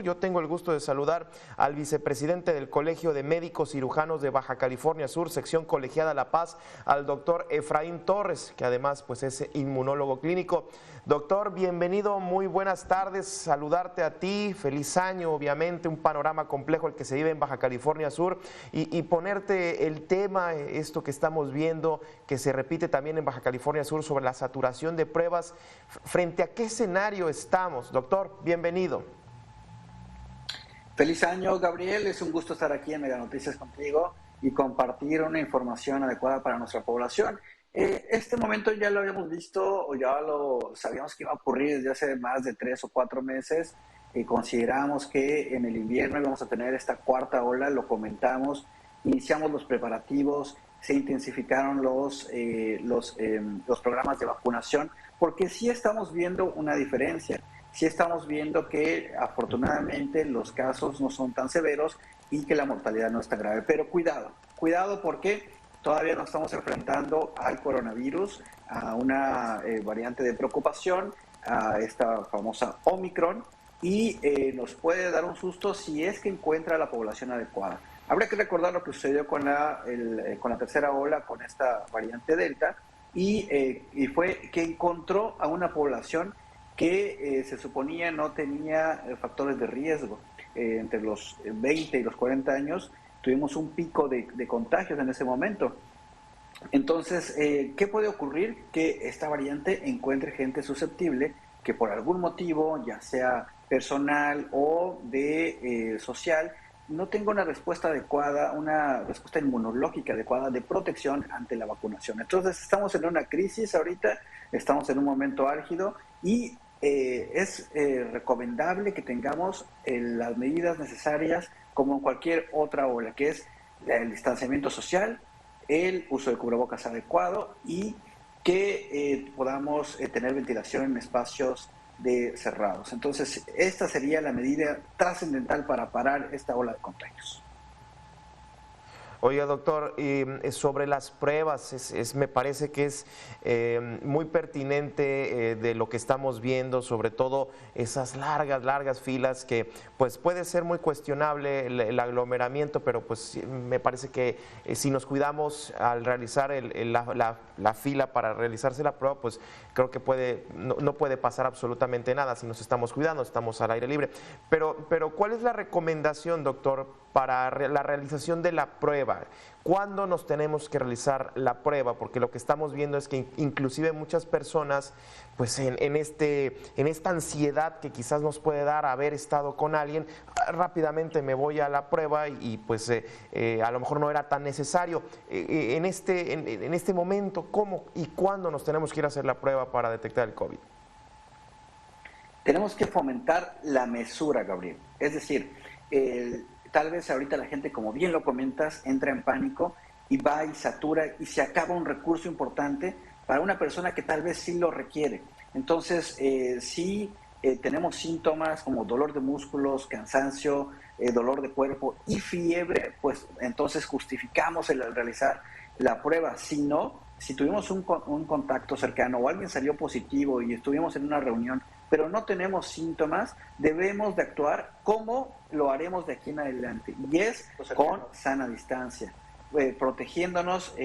Yo tengo el gusto de saludar al vicepresidente del Colegio de Médicos Cirujanos de Baja California Sur, sección colegiada La Paz, al doctor Efraín Torres, que además pues es inmunólogo clínico. Doctor, bienvenido, muy buenas tardes, saludarte a ti, feliz año, obviamente, un panorama complejo el que se vive en Baja California Sur y ponerte el tema, esto que estamos viendo, que se repite también en Baja California Sur sobre la saturación de pruebas. ¿Frente a qué escenario estamos? Doctor, bienvenido. Feliz año, Gabriel. Es un gusto estar aquí en Mega Noticias contigo y compartir una información adecuada para nuestra población. Este momento ya lo habíamos visto o ya lo sabíamos que iba a ocurrir desde hace más de 3 o 4 meses. Consideramos que en el invierno íbamos a tener esta cuarta ola, lo comentamos, iniciamos los preparativos, se intensificaron los programas de vacunación, porque sí estamos viendo una diferencia. Sí estamos viendo que afortunadamente los casos no son tan severos y que la mortalidad no es tan grave. Pero cuidado porque todavía no estamos enfrentando al coronavirus, a una variante de preocupación, a esta famosa Omicron, y nos puede dar un susto si es que encuentra a la población adecuada. Habría que recordar lo que sucedió con la tercera ola, con esta variante Delta, y fue que encontró a una población que se suponía no tenía factores de riesgo. Entre los 20 y los 40 años tuvimos un pico de contagios en ese momento. Entonces, ¿qué puede ocurrir? Que esta variante encuentre gente susceptible que por algún motivo, ya sea personal o de social, no tenga una respuesta adecuada, una respuesta inmunológica adecuada de protección ante la vacunación. Entonces, estamos en una crisis ahorita, estamos en un momento álgido y es recomendable que tengamos las medidas necesarias como en cualquier otra ola, que es el distanciamiento social, el uso de cubrebocas adecuado y que podamos tener ventilación en espacios cerrados. Entonces, esta sería la medida trascendental para parar esta ola de contagios. Oiga, doctor, sobre las pruebas, me parece que es muy pertinente de lo que estamos viendo, sobre todo esas largas filas que pues puede ser muy cuestionable el aglomeramiento, pero pues me parece que si nos cuidamos al realizar la fila para realizarse la prueba, pues creo que no puede pasar absolutamente nada si nos estamos cuidando, estamos al aire libre. Pero ¿cuál es la recomendación, doctor, para la realización de la prueba? ¿Cuándo nos tenemos que realizar la prueba? Porque lo que estamos viendo es que inclusive muchas personas, pues en esta ansiedad que quizás nos puede dar haber estado con alguien, rápidamente me voy a la prueba y pues a lo mejor no era tan necesario. En este momento, ¿cómo y cuándo nos tenemos que ir a hacer la prueba para detectar el COVID? Tenemos que fomentar la mesura, Gabriel. Es decir, tal vez ahorita la gente, como bien lo comentas, entra en pánico y va y satura y se acaba un recurso importante para una persona que tal vez sí lo requiere. Entonces, si tenemos síntomas como dolor de músculos, cansancio, dolor de cuerpo y fiebre, pues entonces justificamos el realizar la prueba. Si no, si tuvimos un contacto cercano o alguien salió positivo y estuvimos en una reunión, pero no tenemos síntomas, debemos de actuar como lo haremos de aquí en adelante, y es con sana distancia, protegiéndonos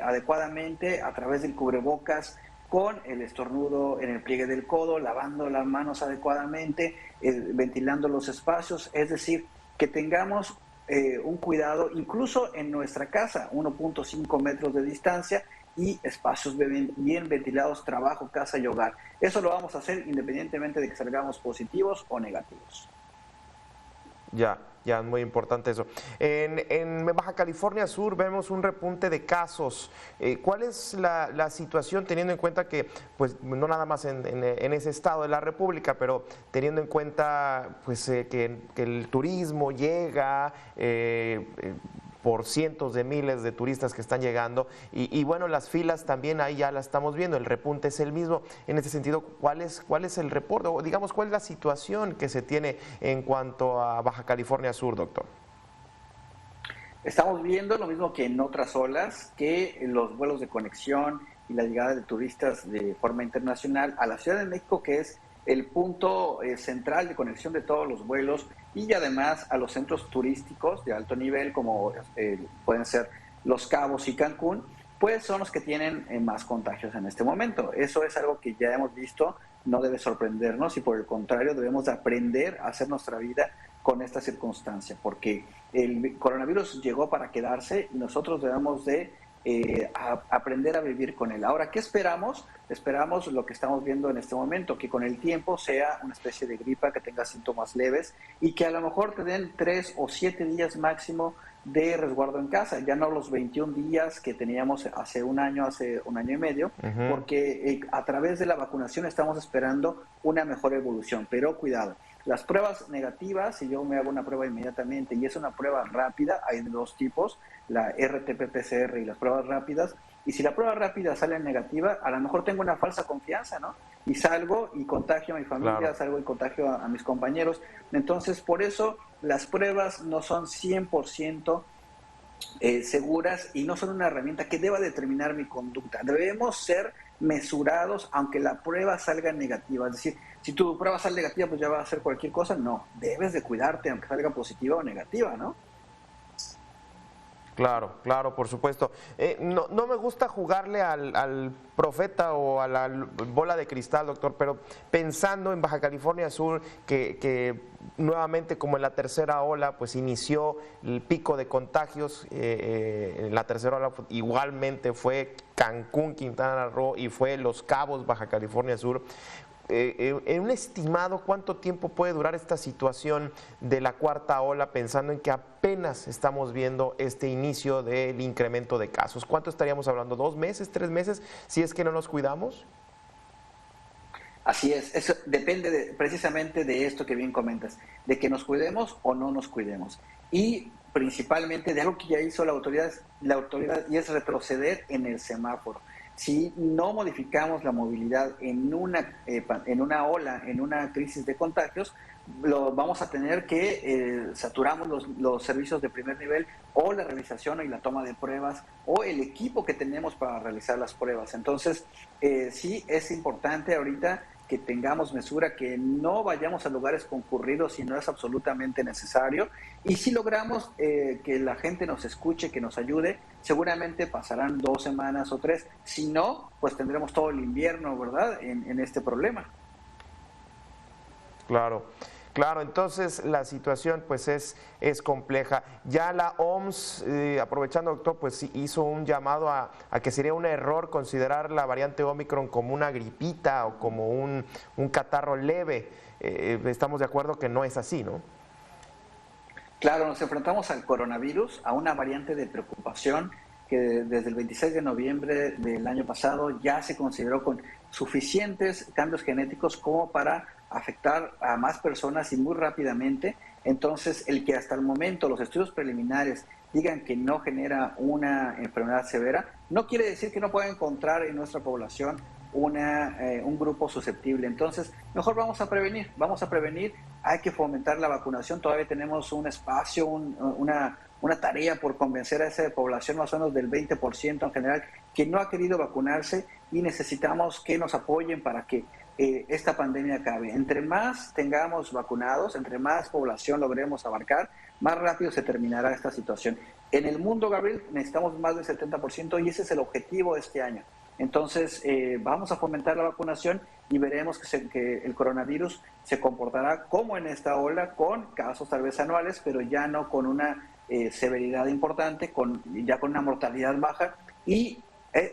adecuadamente a través del cubrebocas, con el estornudo en el pliegue del codo, lavando las manos adecuadamente, ventilando los espacios, es decir, que tengamos un cuidado incluso en nuestra casa, 1.5 metros de distancia, y espacios bien ventilados, trabajo, casa y hogar. Eso lo vamos a hacer independientemente de que salgamos positivos o negativos. Ya, muy importante eso. En Baja California Sur vemos un repunte de casos. ¿Cuál es la situación teniendo en cuenta que, pues, no nada más en ese estado de la República, pero teniendo en cuenta pues que el turismo llega por cientos de miles de turistas que están llegando y bueno, las filas también ahí ya las estamos viendo, el repunte es el mismo. En ese sentido, ¿cuál es el reporte o digamos cuál es la situación que se tiene en cuanto a Baja California Sur, doctor? Estamos viendo lo mismo que en otras olas, que los vuelos de conexión y la llegada de turistas de forma internacional a la Ciudad de México, que es el punto central de conexión de todos los vuelos y además a los centros turísticos de alto nivel como pueden ser Los Cabos y Cancún, pues son los que tienen más contagios en este momento. Eso es algo que ya hemos visto, no debe sorprendernos y por el contrario debemos de aprender a hacer nuestra vida con esta circunstancia, porque el coronavirus llegó para quedarse y nosotros debemos de aprender a vivir con él. Ahora, ¿qué esperamos? Esperamos lo que estamos viendo en este momento, que con el tiempo sea una especie de gripa, que tenga síntomas leves y que a lo mejor te den 3 o 7 días máximo de resguardo en casa, ya no los 21 días que teníamos hace un año y medio, porque a través de la vacunación estamos esperando una mejor evolución, pero cuidado. Las pruebas negativas, si yo me hago una prueba inmediatamente y es una prueba rápida, hay dos tipos, la RT-PCR y las pruebas rápidas, y si la prueba rápida sale negativa, a lo mejor tengo una falsa confianza, ¿no? Y salgo y contagio a mi familia, claro, salgo y contagio a mis compañeros. Entonces, por eso las pruebas no son 100% seguras y no son una herramienta que deba determinar mi conducta. Debemos ser mesurados aunque la prueba salga negativa. Es decir, si tu prueba sale negativa, pues ya va a hacer cualquier cosa. No, debes de cuidarte aunque salga positiva o negativa, ¿no? Claro, claro, por supuesto. No me gusta jugarle al profeta o a la bola de cristal, doctor, pero pensando en Baja California Sur, que nuevamente como en la tercera ola, pues inició el pico de contagios, en la tercera ola igualmente fue Cancún, Quintana Roo y fue Los Cabos, Baja California Sur. En un estimado, ¿cuánto tiempo puede durar esta situación de la cuarta ola, pensando en que apenas estamos viendo este inicio del incremento de casos? ¿Cuánto estaríamos hablando? ¿2 meses, 3 meses, si es que no nos cuidamos? Así es, eso depende precisamente de esto que bien comentas, de que nos cuidemos o no nos cuidemos. Y principalmente de algo que ya hizo la autoridad y es retroceder en el semáforo. Si no modificamos la movilidad en una ola, en una crisis de contagios, vamos a tener que saturamos los servicios de primer nivel o la realización y la toma de pruebas o el equipo que tenemos para realizar las pruebas. Entonces, sí es importante ahorita que tengamos mesura, que no vayamos a lugares concurridos si no es absolutamente necesario. Y si logramos que la gente nos escuche, que nos ayude, seguramente pasarán 2 semanas o 3. Si no, pues tendremos todo el invierno, ¿verdad?, en este problema. Claro. Claro, entonces la situación pues es compleja. Ya la OMS, aprovechando, doctor, pues hizo un llamado a que sería un error considerar la variante Omicron como una gripita o como un catarro leve. Estamos de acuerdo que no es así, ¿no? Claro, nos enfrentamos al coronavirus, a una variante de preocupación que desde el 26 de noviembre del año pasado ya se consideró con suficientes cambios genéticos como para afectar a más personas y muy rápidamente. Entonces, el que hasta el momento los estudios preliminares digan que no genera una enfermedad severa, no quiere decir que no pueda encontrar en nuestra población un grupo susceptible. Entonces, mejor vamos a prevenir, hay que fomentar la vacunación, todavía tenemos un espacio, una tarea por convencer a esa población más o menos del 20% en general que no ha querido vacunarse y necesitamos que nos apoyen para que esta pandemia acabe. Entre más tengamos vacunados, entre más población logremos abarcar, más rápido se terminará esta situación. En el mundo, Gabriel, necesitamos más del 70% y ese es el objetivo de este año. Entonces, vamos a fomentar la vacunación y veremos que el coronavirus se comportará como en esta ola, con casos tal vez anuales, pero ya no con una severidad importante, ya con una mortalidad baja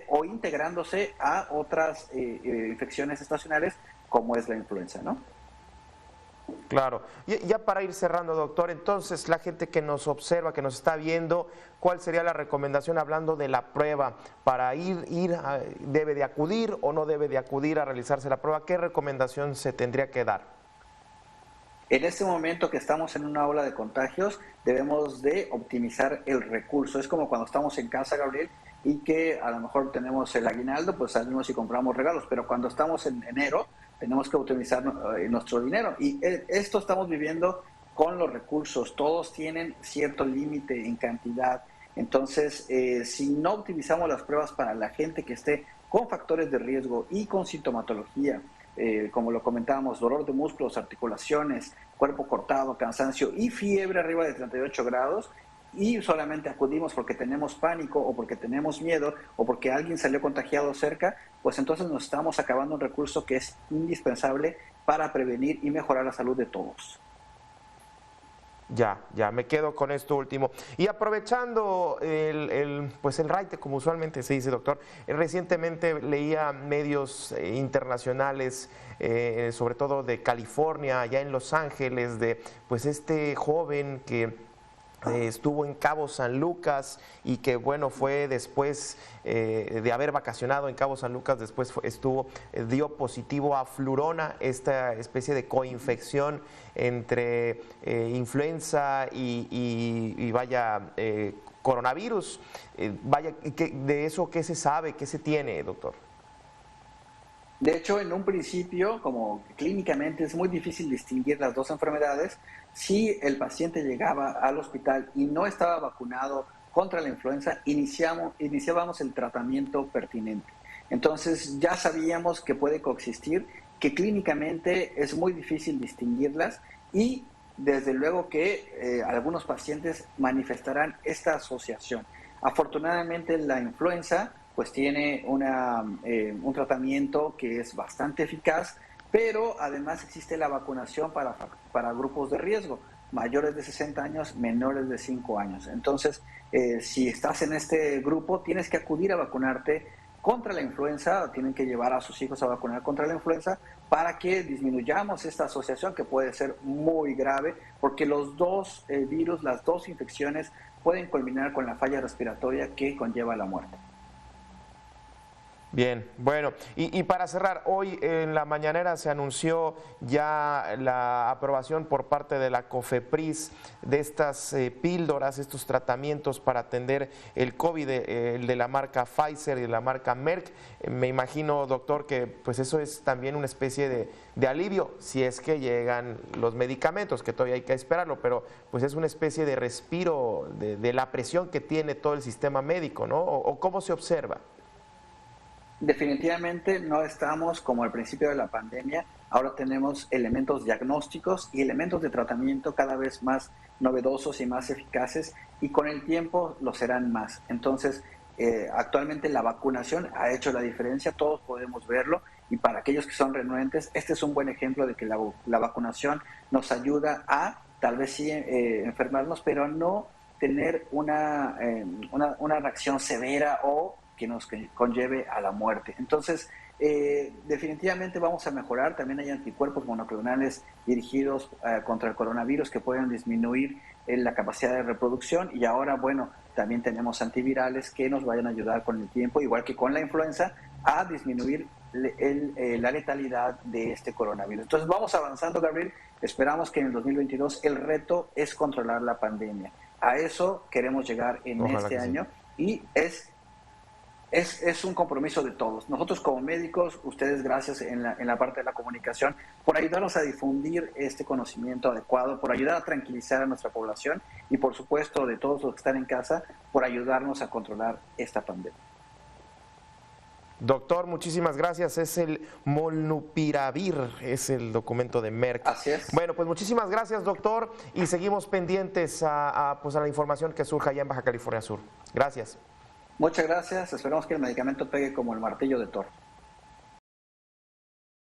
o integrándose a otras infecciones estacionales como es la influenza, ¿no? Claro. Y ya para ir cerrando, doctor, entonces la gente que nos observa, que nos está viendo, ¿cuál sería la recomendación hablando de la prueba? Para ¿debe de acudir o no debe de acudir a realizarse la prueba? ¿Qué recomendación se tendría que dar? En este momento que estamos en una ola de contagios, debemos de optimizar el recurso. Es como cuando estamos en casa, Gabriel, y que a lo mejor tenemos el aguinaldo, pues salimos y compramos regalos, pero cuando estamos en enero, tenemos que optimizar nuestro dinero. Y esto estamos viviendo con los recursos. Todos tienen cierto límite en cantidad. Entonces, si no optimizamos las pruebas para la gente que esté con factores de riesgo y con sintomatología, como lo comentábamos, dolor de músculos, articulaciones, cuerpo cortado, cansancio y fiebre arriba de 38 grados, y solamente acudimos porque tenemos pánico o porque tenemos miedo o porque alguien salió contagiado cerca, pues entonces nos estamos acabando un recurso que es indispensable para prevenir y mejorar la salud de todos. Ya, me quedo con esto último. Y aprovechando pues el raite, como usualmente se dice, doctor, recientemente leía medios internacionales, sobre todo de California, allá en Los Ángeles, de pues este joven que estuvo en Cabo San Lucas y que bueno, fue después de haber vacacionado en Cabo San Lucas, después dio positivo a flurona, esta especie de coinfección entre influenza y vaya coronavirus. Vaya, ¿de eso qué se sabe, qué se tiene, doctor? De hecho, en un principio, como clínicamente es muy difícil distinguir las dos enfermedades, si el paciente llegaba al hospital y no estaba vacunado contra la influenza, iniciábamos el tratamiento pertinente. Entonces ya sabíamos que puede coexistir, que clínicamente es muy difícil distinguirlas y desde luego que algunos pacientes manifestarán esta asociación. Afortunadamente la influenza pues tiene un tratamiento que es bastante eficaz, pero además existe la vacunación para grupos de riesgo, mayores de 60 años, menores de 5 años. Entonces, si estás en este grupo, tienes que acudir a vacunarte contra la influenza, tienen que llevar a sus hijos a vacunar contra la influenza para que disminuyamos esta asociación que puede ser muy grave, porque los dos virus, las dos infecciones pueden culminar con la falla respiratoria que conlleva la muerte. Bien, bueno, y para cerrar, hoy en la mañanera se anunció ya la aprobación por parte de la COFEPRIS de estas píldoras, estos tratamientos para atender el COVID, el de la marca Pfizer y de la marca Merck. Me imagino, doctor, que pues eso es también una especie de alivio, si es que llegan los medicamentos, que todavía hay que esperarlo, pero pues es una especie de respiro de la presión que tiene todo el sistema médico, ¿no? ¿O cómo se observa? Definitivamente no estamos como al principio de la pandemia. Ahora tenemos elementos diagnósticos y elementos de tratamiento cada vez más novedosos y más eficaces, y con el tiempo lo serán más. Entonces, actualmente la vacunación ha hecho la diferencia, todos podemos verlo, y para aquellos que son renuentes, este es un buen ejemplo de que la vacunación nos ayuda a tal vez sí enfermarnos, pero no tener una reacción severa o que nos conlleve a la muerte. Entonces, definitivamente vamos a mejorar. También hay anticuerpos monoclonales dirigidos contra el coronavirus que pueden disminuir la capacidad de reproducción, y ahora, bueno, también tenemos antivirales que nos vayan a ayudar con el tiempo, igual que con la influenza, a disminuir la letalidad de este coronavirus. Entonces vamos avanzando, Gabriel. Esperamos que en el 2022 el reto es controlar la pandemia. A eso queremos llegar en Ojalá este año, sí. y es un compromiso de todos. Nosotros como médicos, ustedes gracias en la parte de la comunicación, por ayudarnos a difundir este conocimiento adecuado, por ayudar a tranquilizar a nuestra población, y por supuesto de todos los que están en casa, por ayudarnos a controlar esta pandemia. Doctor, muchísimas gracias. Es el Molnupiravir, es el documento de Merck. Así es. Bueno, pues muchísimas gracias, doctor, y seguimos pendientes pues a la información que surja allá en Baja California Sur. Gracias. Muchas gracias. Esperamos que el medicamento pegue como el martillo de Thor.